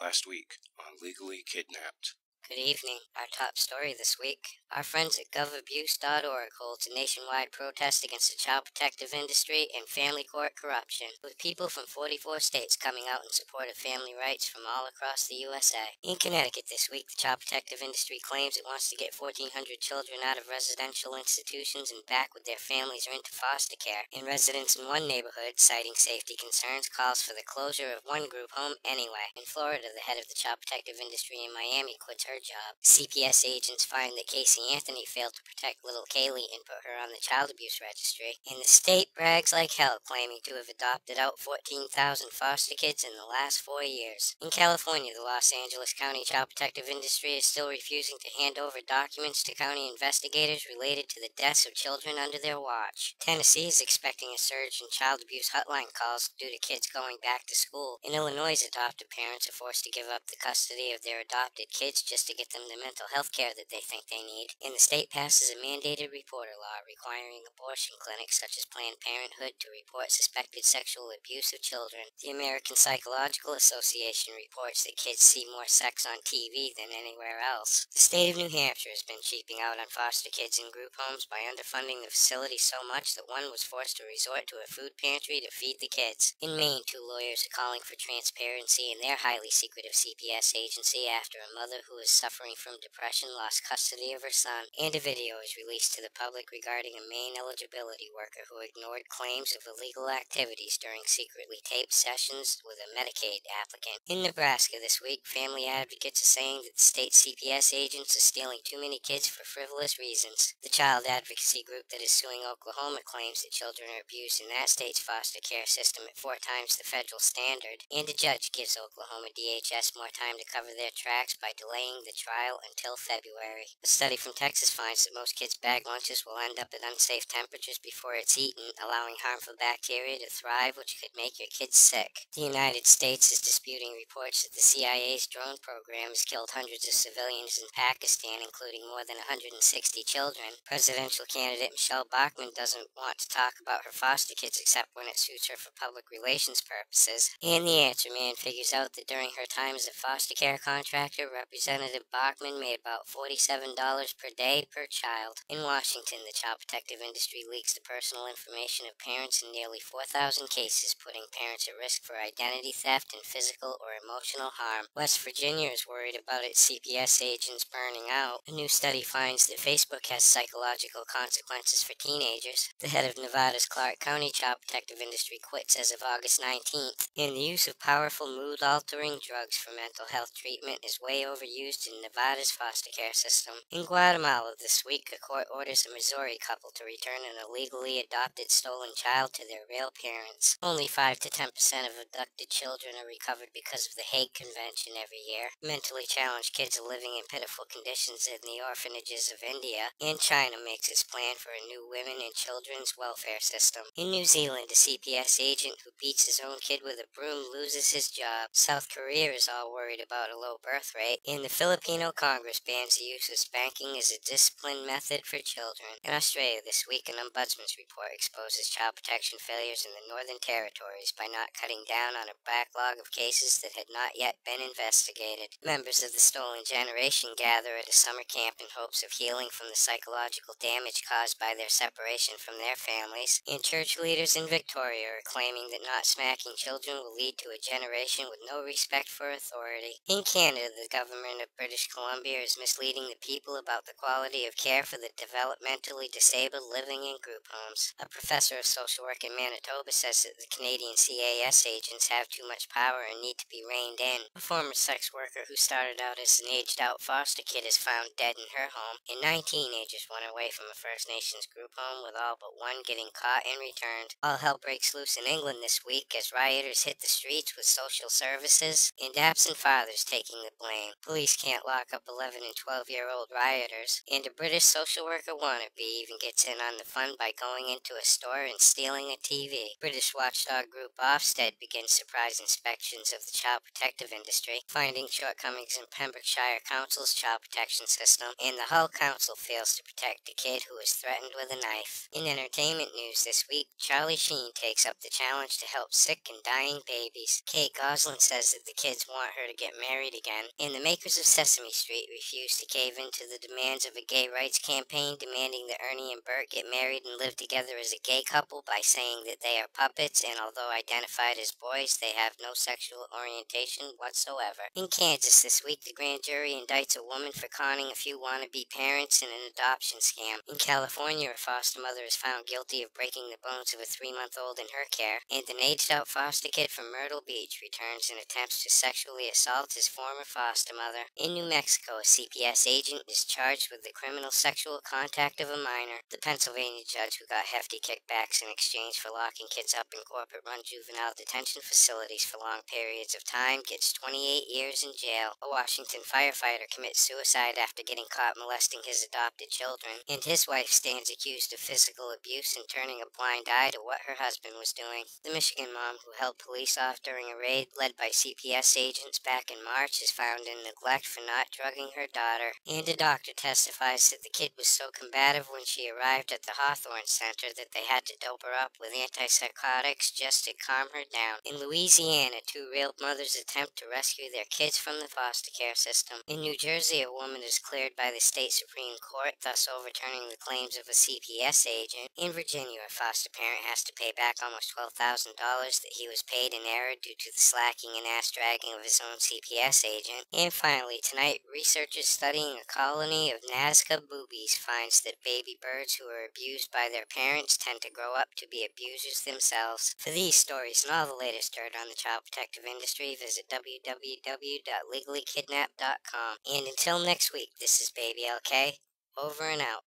last week on Legally Kidnapped. Good evening. Our top story this week. Our friends at govabuse.org holds a nationwide protest against the child protective industry and family court corruption, with people from 44 states coming out in support of family rights from all across the USA. In Connecticut this week, the child protective industry claims it wants to get 1,400 children out of residential institutions and back with their families or into foster care, and residents in one neighborhood, citing safety concerns, calls for the closure of one group home anyway. In Florida, the head of the child protective industry in Miami quits her job. CPS agents find that Casey Anthony failed to protect little Kaylee and put her on the child abuse registry. And the state brags like hell, claiming to have adopted out 14,000 foster kids in the last 4 years. In California, the Los Angeles County child protective industry is still refusing to hand over documents to county investigators related to the deaths of children under their watch. Tennessee is expecting a surge in child abuse hotline calls due to kids going back to school. In Illinois, adoptive parents are forced to give up the custody of their adopted kids just to get them the mental health care that they think they need. And the state passes a mandated reporter law requiring abortion clinics such as Planned Parenthood to report suspected sexual abuse of children. The American Psychological Association reports that kids see more sex on TV than anywhere else. The state of New Hampshire has been cheaping out on foster kids in group homes by underfunding the facility so much that one was forced to resort to a food pantry to feed the kids. In Maine, 2 lawyers are calling for transparency in their highly secretive CPS agency after a mother who is suffering from depression lost custody of her son, and a video is released to the public regarding a Maine eligibility worker who ignored claims of illegal activities during secretly taped sessions with a Medicaid applicant. In Nebraska this week, family advocates are saying that the state CPS agents are stealing too many kids for frivolous reasons. The child advocacy group that is suing Oklahoma claims that children are abused in that state's foster care system at 4 times the federal standard, and a judge gives Oklahoma DHS more time to cover their tracks by delaying the trial until February. A study from Texas finds that most kids' bag lunches will end up at unsafe temperatures before it's eaten, allowing harmful bacteria to thrive, which could make your kids sick. The United States is disputing reports that the CIA's drone program has killed hundreds of civilians in Pakistan, including more than 160 children. Presidential candidate Michelle Bachmann doesn't want to talk about her foster kids except when it suits her for public relations purposes. And the answer man figures out that during her time as a foster care contractor, Representative Bachmann made about $47 per day per child. In Washington, the child protective industry leaks the personal information of parents in nearly 4,000 cases, putting parents at risk for identity theft and physical or emotional harm. West Virginia is worried about its CPS agents burning out. A new study finds that Facebook has psychological consequences for teenagers. The head of Nevada's Clark County child protective industry quits as of August 19th, and the use of powerful mood-altering drugs for mental health treatment is way overused in Nevada's foster care system. In Guatemala this week, a court orders a Missouri couple to return an illegally adopted stolen child to their real parents. Only 5 to 10% of abducted children are recovered because of the Hague Convention every year. Mentally challenged kids are living in pitiful conditions in the orphanages of India, and China makes its plan for a new women and children's welfare system. In New Zealand, a CPS agent who beats his own kid with a broom loses his job. South Korea is all worried about a low birth rate, and the Filipino Congress bans the use of spanking as a discipline method for children. In Australia this week, an ombudsman's report exposes child protection failures in the Northern Territories by not cutting down on a backlog of cases that had not yet been investigated. Members of the Stolen Generation gather at a summer camp in hopes of healing from the psychological damage caused by their separation from their families, and church leaders in Victoria are claiming that not smacking children will lead to a generation with no respect for authority. In Canada, the government of British Columbia is misleading the people about the quality of care for the developmentally disabled living in group homes. A professor of social work in Manitoba says that the Canadian CAS agents have too much power and need to be reined in. A former sex worker who started out as an aged-out foster kid is found dead in her home, and 9 teenagers went away from a First Nations group home, with all but one getting caught and returned. All hell breaks loose in England this week as rioters hit the streets with social services and absent fathers taking the blame. Police can't lock up 11 and 12-year-old rioters, and a British social worker wannabe even gets in on the fun by going into a store and stealing a TV. British watchdog group Ofsted begins surprise inspections of the child protective industry, finding shortcomings in Pembrokeshire Council's child protection system, and the Hull Council fails to protect a kid who was threatened with a knife. In entertainment news this week, Charlie Sheen takes up the challenge to help sick and dying babies. Kate Gosselin says that the kids want her to get married again, and the makers of Sesame Street refuse to cave into the demands of a gay rights campaign demanding that Ernie and Bert get married and live together as a gay couple by saying that they are puppets, and although identified as boys, they have no sexual orientation whatsoever. In Kansas this week, the grand jury indicts a woman for conning a few wannabe parents in an adoption scam. In California, a foster mother is found guilty of breaking the bones of a 3-month-old in her care, and an aged-out foster kid from Myrtle Beach returns and attempts to sexually assault his former foster mother. In New Mexico, a CPS agent is charged with the criminal sexual contact of a minor. The Pennsylvania judge who got hefty kickbacks in exchange for locking kids up in corporate-run juvenile detention facilities for long periods of time gets 28 years in jail. A Washington firefighter commits suicide after getting caught molesting his adopted children, and his wife stands accused of physical abuse and turning a blind eye to what her husband was doing. The Michigan mom who held police off during a raid led by CPS agents back in March is found in neglect for not drugging her daughter, and a doctor testifies that the kid was so combative when she arrived at the Hawthorne Center that they had to dope her up with antipsychotics just to calm her down. In Louisiana, 2 real mothers attempt to rescue their kids from the foster care system. In New Jersey, a woman is cleared by the state Supreme Court, thus overturning the claims of a CPS agent. In Virginia, a foster parent has to pay back almost $12,000 that he was paid in error due to the slacking and ass-dragging of his own CPS agent. And finally, tonight, researchers studying a colony of Nazca boobies finds that baby birds who are abused by their parents tend to grow up to be abusers themselves. For these stories and all the latest dirt on the child protective industry, visit www.legallykidnapped.com. And until next week, this is Baby LK, over and out.